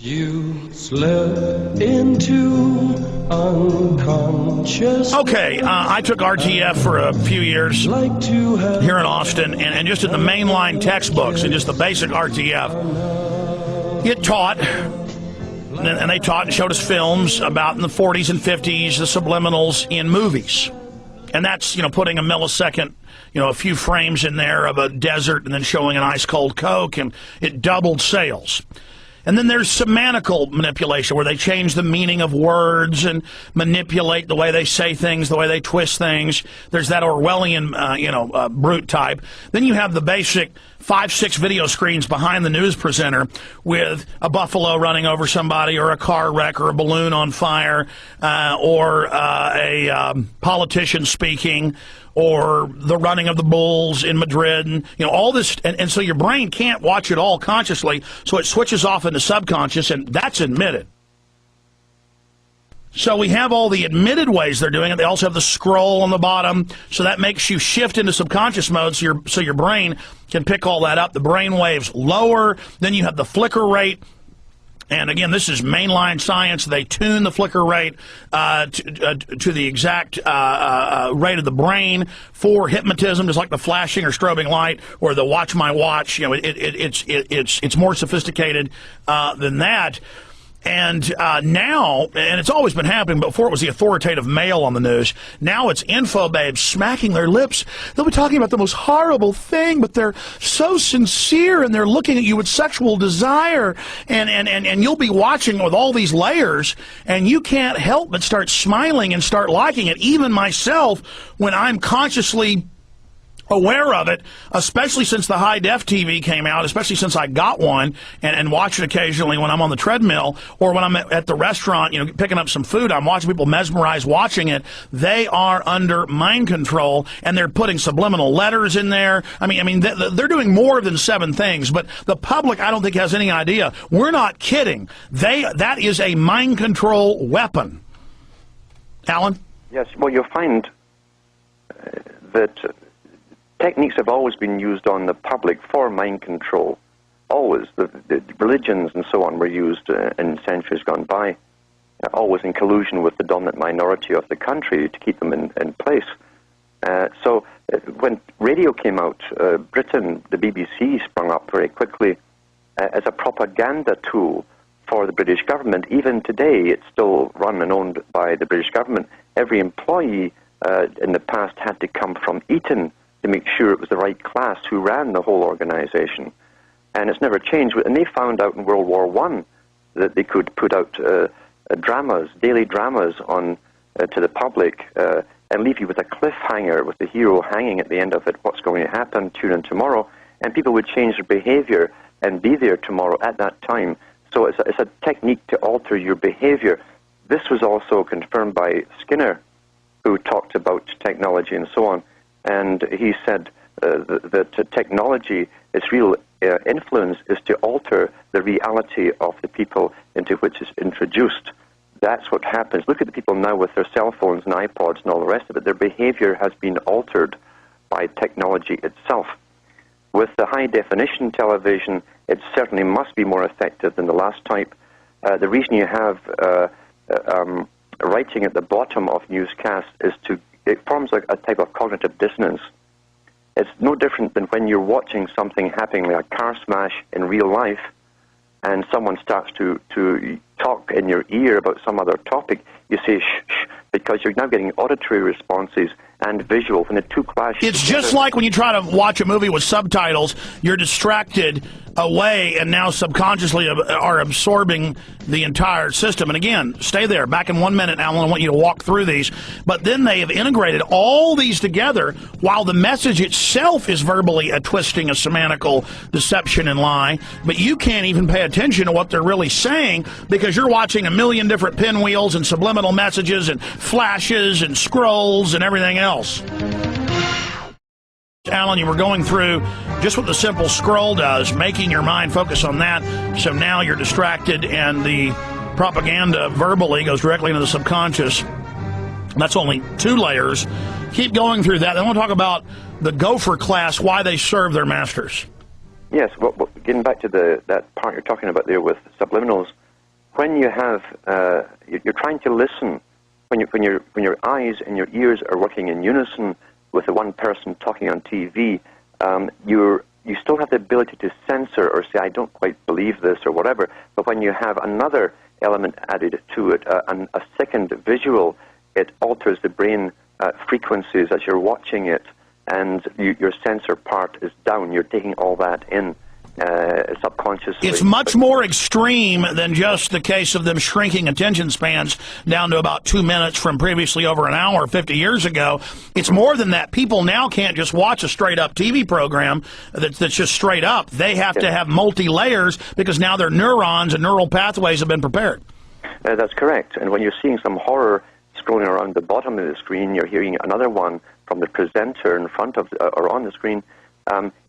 You slip into unconscious. Okay, I took RTF for a few years Like to have here in Austin, and just in the mainline textbooks and just the basic RTF, it taught, and they taught and showed us films about in the 40s and 50s, the subliminals in movies. And that's, putting a millisecond, a few frames in there of a desert and then showing an ice-cold Coke, and it doubled sales. And then there's semantical manipulation, where they change the meaning of words and manipulate the way they say things, the way they twist things. There's that Orwellian, brute type. Then you have the basic 5-6 video screens behind the news presenter with a buffalo running over somebody, or a car wreck, or a balloon on fire, or a politician speaking, or the running of the bulls in Madrid, and all this, and so your brain can't watch it all consciously, so it switches off into subconscious, and that's admitted. So we have all the admitted ways they're doing it. They also have the scroll on the bottom, so that makes you shift into subconscious mode, so your brain can pick all that up. The brain waves lower, then you have the flicker rate. And again, this is mainline science. They tune the flicker rate to the exact rate of the brain for hypnotism, just like the flashing or strobing light or the watch my watch. It's more sophisticated than that. And now, and it's always been happening, but before it was the authoritative male on the news, now it's info babes smacking their lips. They'll be talking about the most horrible thing, but they're so sincere, and they're looking at you with sexual desire, and you'll be watching with all these layers, and you can't help but start smiling and start liking it. Even myself, when I'm consciously aware of it, especially since the high-def TV came out, especially since I got one and watch it occasionally when I'm on the treadmill, or when I'm at the restaurant, picking up some food, I'm watching people mesmerized watching it. They are under mind control, and they're putting subliminal letters in there. I mean, they're doing more than 7 things, but the public, I don't think, has any idea. We're not kidding. That is a mind control weapon. Alan? Yes, well, you'll find that techniques have always been used on the public for mind control. Always. The religions and so on were used in centuries gone by, always in collusion with the dominant minority of the country to keep them in place. So when radio came out, Britain, the BBC sprung up very quickly as a propaganda tool for the British government. Even today, it's still run and owned by the British government. Every employee in the past had to come from Eton to make sure it was the right class who ran the whole organization. And it's never changed. And they found out in World War I that they could put out dramas, daily dramas on to the public, and leave you with a cliffhanger with the hero hanging at the end of it, what's going to happen, tune in tomorrow, and people would change their behavior and be there tomorrow at that time. So it's a technique to alter your behavior. This was also confirmed by Skinner, who talked about technology and so on. And he said that technology, its real influence is to alter the reality of the people into which it's introduced. That's what happens. Look at the people now with their cell phones and iPods and all the rest of it. Their behavior has been altered by technology itself. With the high-definition television, it certainly must be more effective than the last type. The reason you have writing at the bottom of newscasts is it forms a type of cognitive dissonance. It's no different than when you're watching something happening, like a car smash in real life, and someone starts to talk in your ear about some other topic. You say shh, shh, because you're now getting auditory responses and visual, and the two clash. It's just like when you try to watch a movie with subtitles, you're distracted away and now subconsciously are absorbing the entire system. And again, stay there. Back in 1 minute, Alan, I want you to walk through these. But then they have integrated all these together while the message itself is verbally a twisting, a semantical deception and lie. But you can't even pay attention to what they're really saying because you're watching a million different pinwheels and subliminal messages and flashes and scrolls and everything else. Alan, you were going through just what the simple scroll does, making your mind focus on that, so now you're distracted and the propaganda verbally goes directly into the subconscious. That's only 2 layers. Keep going through that. Then we'll talk about the gopher class, why they serve their masters. Yes, well, getting back to that part you're talking about there with subliminals, when you have, you're trying to listen, when your eyes and your ears are working in unison with the one person talking on TV, you still have the ability to censor or say, I don't quite believe this or whatever. But when you have another element added to it, a second visual, it alters the brain frequencies as you're watching it, and your censor part is down. You're taking all that in subconsciously. It's much more extreme than just the case of them shrinking attention spans down to about 2 minutes from previously over an hour 50 years ago. It's more than that. People now can't just watch a straight-up TV program that's just straight up. They have to have multi-layers because now their neurons and neural pathways have been prepared. That's correct. And when you're seeing some horror scrolling around the bottom of the screen, you're hearing another one from the presenter in front of or on the screen.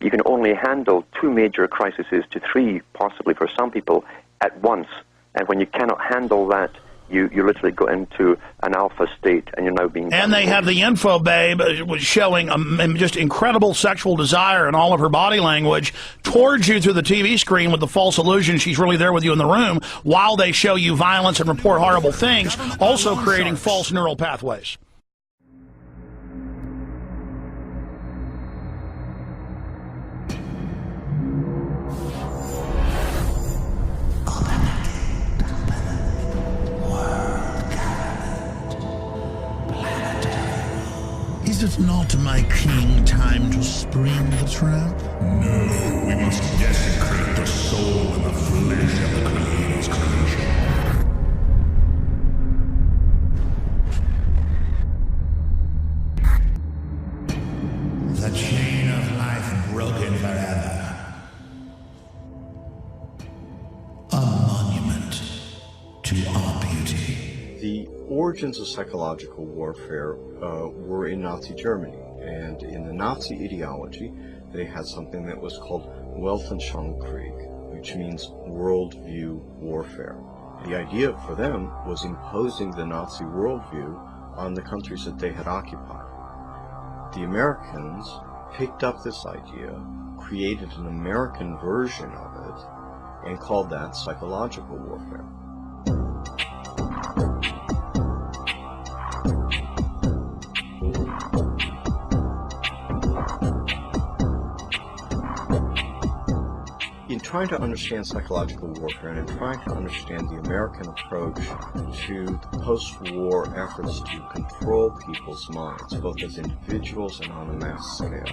You can only handle 2 major crises to 3, possibly for some people, at once. And when you cannot handle that, you literally go into an alpha state, and you're now being... And they have the info babe showing just incredible sexual desire in all of her body language towards you through the TV screen with the false illusion she's really there with you in the room, while they show you violence and report horrible things, also creating false neural pathways. Is it not, my king, time to spring the trap? No, we must desecrate the soul and the flesh of the Creator's creation. The chain of life broken forever. A monument to our beauty. The origins of psychological warfare were in Nazi Germany, and in the Nazi ideology they had something that was called Weltanschauungskrieg, which means worldview warfare. The idea for them was imposing the Nazi worldview on the countries that they had occupied. The Americans picked up this idea, created an American version of it, and called that psychological warfare. In trying to understand psychological warfare and in trying to understand the American approach to the post-war efforts to control people's minds, both as individuals and on a mass scale,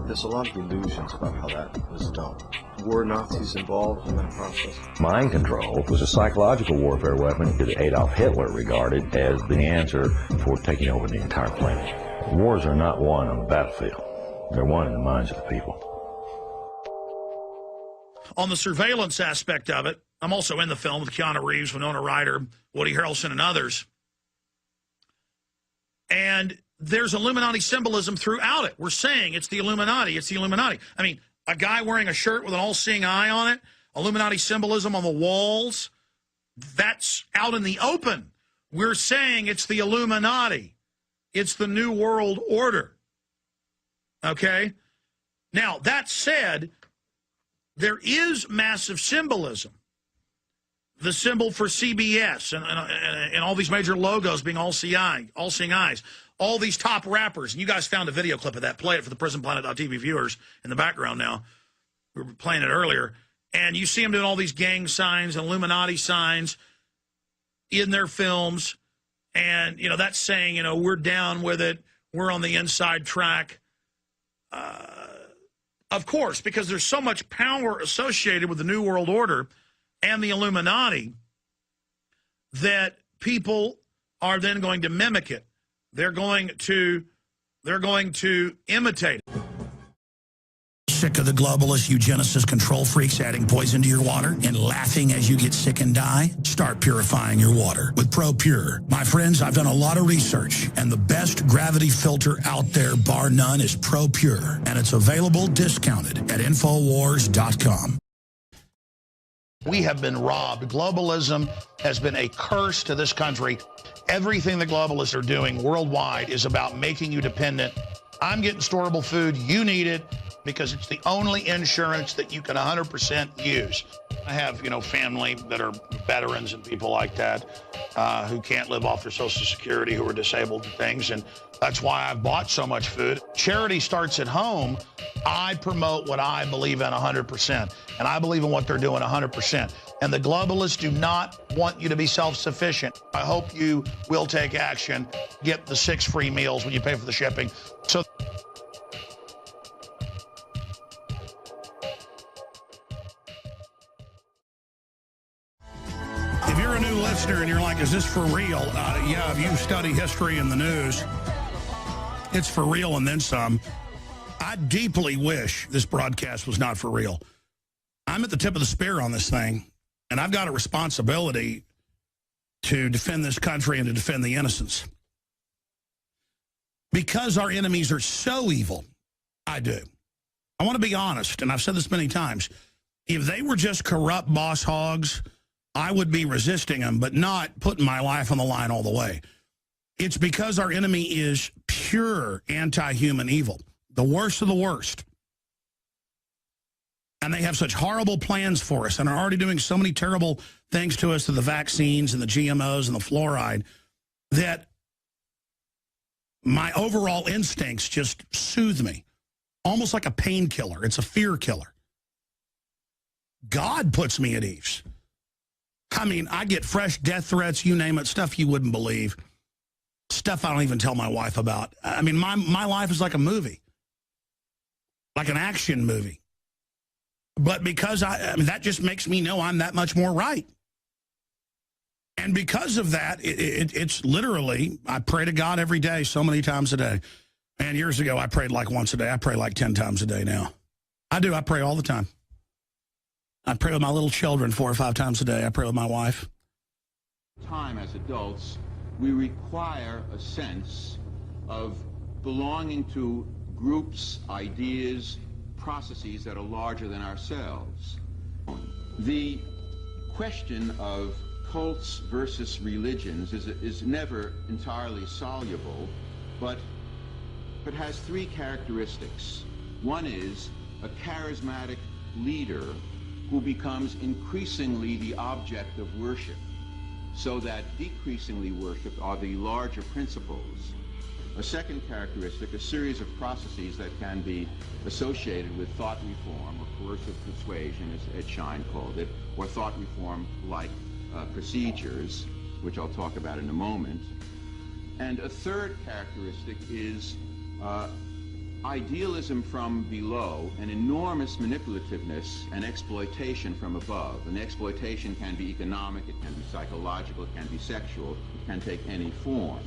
there's a lot of illusions about how that was done. Were Nazis involved in that process? Mind control was a psychological warfare weapon that Adolf Hitler regarded as the answer for taking over the entire planet. Wars are not won on the battlefield. They're won in the minds of the people. On the surveillance aspect of it, I'm also in the film with Keanu Reeves, Winona Ryder, Woody Harrelson, and others. And there's Illuminati symbolism throughout it. We're saying it's the Illuminati. It's the Illuminati. I mean, a guy wearing a shirt with an all-seeing eye on it, Illuminati symbolism on the walls, that's out in the open. We're saying it's the Illuminati. It's the New World Order. Okay? Now, that said, there is massive symbolism. The symbol for CBS and all these major logos being all-seeing eyes. All these top rappers. And you guys found a video clip of that. Play it for the PrisonPlanet.tv viewers in the background now. We were playing it earlier. And you see them doing all these gang signs and Illuminati signs in their films. And, you know, that's saying, you know, we're down with it. We're on the inside track. Of course, because there's so much power associated with the New World Order and the Illuminati that people are then going to mimic it. They're going to imitate it. Sick of the globalist eugenicist control freaks adding poison to your water and laughing as you get sick and die? Start purifying your water with ProPure. My friends, I've done a lot of research, and the best gravity filter out there, bar none, is ProPure, and it's available discounted at InfoWars.com. We have been robbed. Globalism has been a curse to this country. Everything the globalists are doing worldwide is about making you dependent. I'm getting storable food. You need it because it's the only insurance that you can 100% use. I have, family that are veterans and people like that who can't live off their Social Security, who are disabled and things, and that's why I've bought so much food. Charity starts at home. I promote what I believe in 100%, and I believe in what they're doing 100%. And the globalists do not want you to be self-sufficient. I hope you will take action, get the 6 free meals when you pay for the shipping. So. If you're a new listener and you're like, is this for real? Yeah, if you study history and the news, it's for real and then some. I deeply wish this broadcast was not for real. I'm at the tip of the spear on this thing, and I've got a responsibility to defend this country and to defend the innocents. Because our enemies are so evil, I do. I want to be honest, and I've said this many times. If they were just corrupt boss hogs, I would be resisting them, but not putting my life on the line all the way. It's because our enemy is pure anti-human evil, the worst of the worst. And they have such horrible plans for us and are already doing so many terrible things to us through the vaccines and the GMOs and the fluoride that my overall instincts just soothe me, almost like a painkiller. It's a fear killer. God puts me at ease. I mean, I get fresh death threats, you name it, stuff you wouldn't believe. Stuff I don't even tell my wife about. I mean, my life is like a movie, like an action movie. But because I mean, that just makes me know I'm that much more right. And because of that, it's literally, I pray to God every day, so many times a day. And years ago, I prayed like once a day. I pray like 10 times a day now. I do. I pray all the time. I pray with my little children 4 or 5 times a day. I pray with my wife. Time as adults, we require a sense of belonging to groups, ideas, processes that are larger than ourselves. The question of cults versus religions is never entirely soluble, but it has 3 characteristics. One is a charismatic leader who becomes increasingly the object of worship, so that decreasingly worshipped are the larger principles. A second characteristic, a series of processes that can be associated with thought reform or coercive persuasion, as Ed Schein called it, or thought reform-like procedures, which I'll talk about in a moment. And a third characteristic is idealism from below and enormous manipulativeness and exploitation from above. And the exploitation can be economic, it can be psychological, it can be sexual, it can take any form.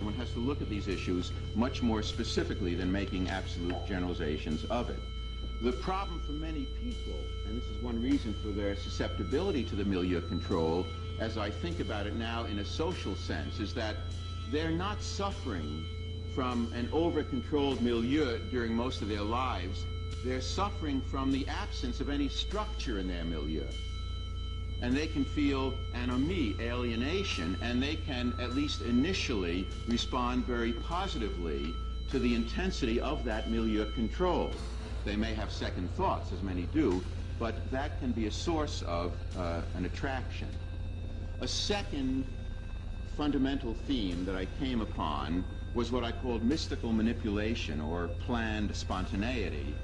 One has to look at these issues much more specifically than making absolute generalizations of it. The problem for many people, and this is one reason for their susceptibility to the milieu control, as I think about it now in a social sense, is that they're not suffering from an over-controlled milieu during most of their lives. They're suffering from the absence of any structure in their milieu. And they can feel anomie, alienation, and they can, at least initially, respond very positively to the intensity of that milieu control. They may have second thoughts, as many do, but that can be a source of an attraction. A second fundamental theme that I came upon was what I called mystical manipulation or planned spontaneity.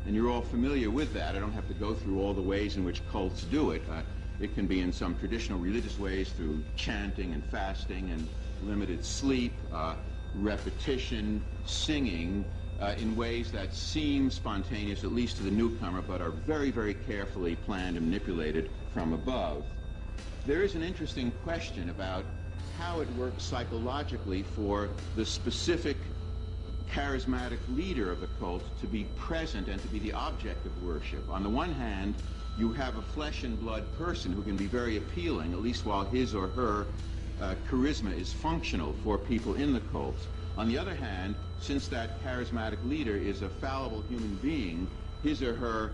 And you're all familiar with that. I don't have to go through all the ways in which cults do it. It can be in some traditional religious ways through chanting and fasting and limited sleep, repetition, singing, in ways that seem spontaneous, at least to the newcomer, but are very, very carefully planned and manipulated from above. There is an interesting question about how it works psychologically for the specific charismatic leader of the cult to be present and to be the object of worship. On the one hand, you have a flesh and blood person who can be very appealing, at least while his or her charisma is functional for people in the cult. On the other hand, since that charismatic leader is a fallible human being, his or her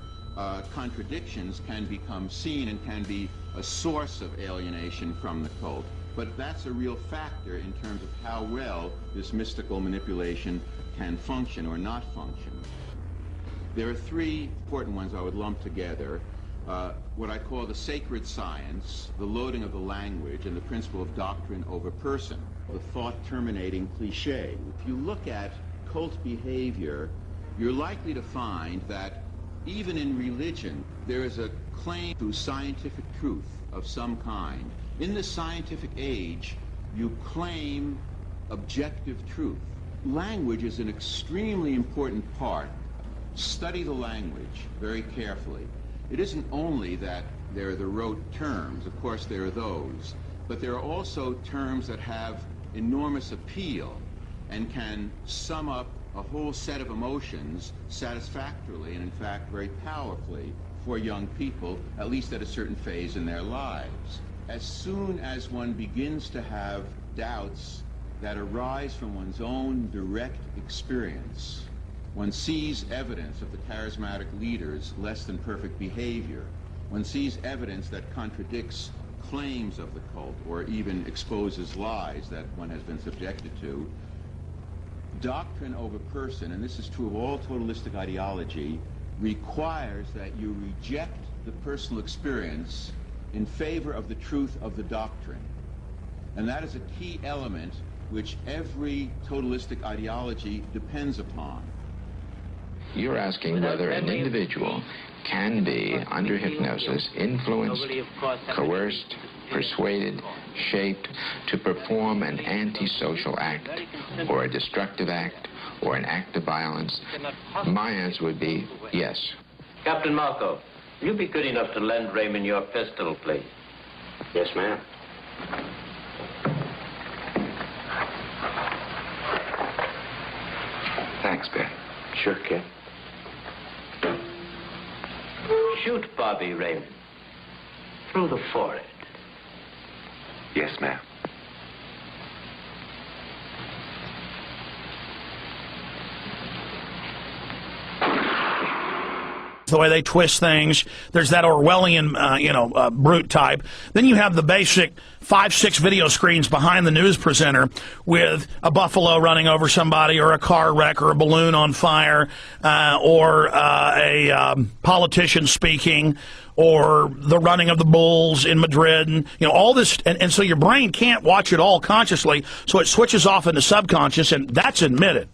contradictions can become seen and can be a source of alienation from the cult. But that's a real factor in terms of how well this mystical manipulation can function or not function. There are 3 important ones I would lump together. what I call the sacred science, the loading of the language, and the principle of doctrine over person, the thought-terminating cliche. If you look at cult behavior, you're likely to find that even in religion, there is a claim to scientific truth of some kind. In the scientific age, you claim objective truth. Language is an extremely important part. Study the language very carefully. It isn't only that there are the rote terms, of course there are those, but there are also terms that have enormous appeal and can sum up a whole set of emotions satisfactorily and in fact very powerfully for young people, at least at a certain phase in their lives. As soon as one begins to have doubts that arise from one's own direct experience, one sees evidence of the charismatic leader's less than perfect behavior. One sees evidence that contradicts claims of the cult or even exposes lies that one has been subjected to. Doctrine over person, and this is true of all totalistic ideology, requires that you reject the personal experience in favor of the truth of the doctrine. And that is a key element which every totalistic ideology depends upon. You're asking whether an individual can be, under hypnosis, influenced, coerced, persuaded, shaped to perform an antisocial act, or a destructive act, or an act of violence. My answer would be yes. Captain Marco, will you be good enough to lend Raymond your pistol, please? Yes, ma'am. Thanks, Ben. Sure, kid. Shoot Bobby, Raymond. Through the forehead. Yes, ma'am. The way they twist things. There's that Orwellian, brute type. Then you have the basic 5-6 video screens behind the news presenter with a buffalo running over somebody, or a car wreck, or a balloon on fire, or a politician speaking, or the running of the bulls in Madrid, and all this, and so your brain can't watch it all consciously, so it switches off into subconscious, and that's admitted.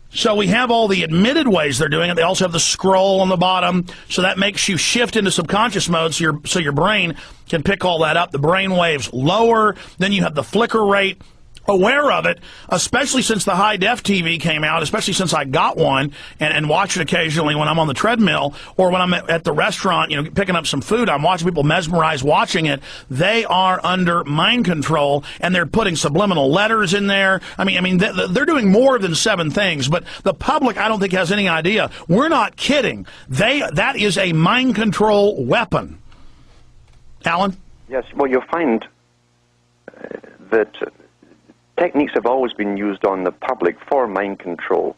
So we have all the admitted ways they're doing it. They also have the scroll on the bottom, so that makes you shift into subconscious mode, so your brain can pick all that up. The brain waves lower, then you have the flicker rate. Aware of it, especially since the high-def TV came out, especially since I got one and watch it occasionally when I'm on the treadmill or when I'm at the restaurant, picking up some food. I'm watching people mesmerized watching it. They are under mind control, and they're putting subliminal letters in there. I mean, they're doing more than 7 things, but the public, I don't think, has any idea. We're not kidding. That is a mind control weapon. Alan? Yes, well, you'll find that techniques have always been used on the public for mind control.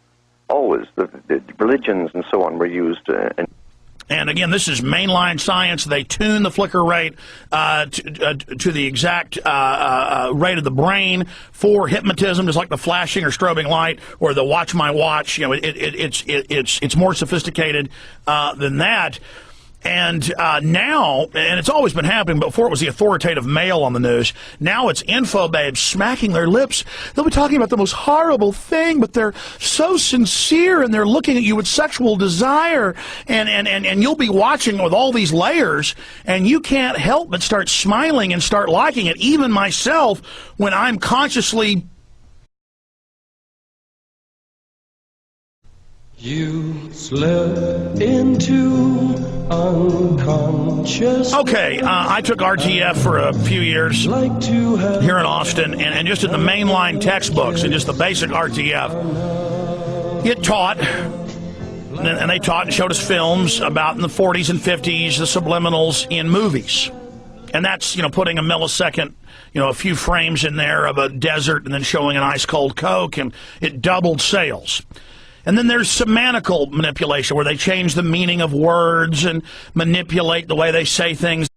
Always. The religions and so on were used. And again, this is mainline science. They tune the flicker rate to the exact rate of the brain for hypnotism, just like the flashing or strobing light or the watch my watch. It's more sophisticated than that. And now, and it's always been happening, but before it was the authoritative male on the news, now it's info babes smacking their lips. They'll be talking about the most horrible thing, but they're so sincere, and they're looking at you with sexual desire, and you'll be watching with all these layers, and you can't help but start smiling and start liking it. Even myself, when I'm consciously... You slip into unconscious. Okay, I took RTF for a few years here in Austin, and just in the mainline textbooks and just the basic RTF, it taught, and they taught and showed us films about in the 40s and 50s, the subliminals in movies. And that's, putting a millisecond, a few frames in there of a desert and then showing an ice-cold Coke, and it doubled sales. And then there's semantical manipulation, where they change the meaning of words and manipulate the way they say things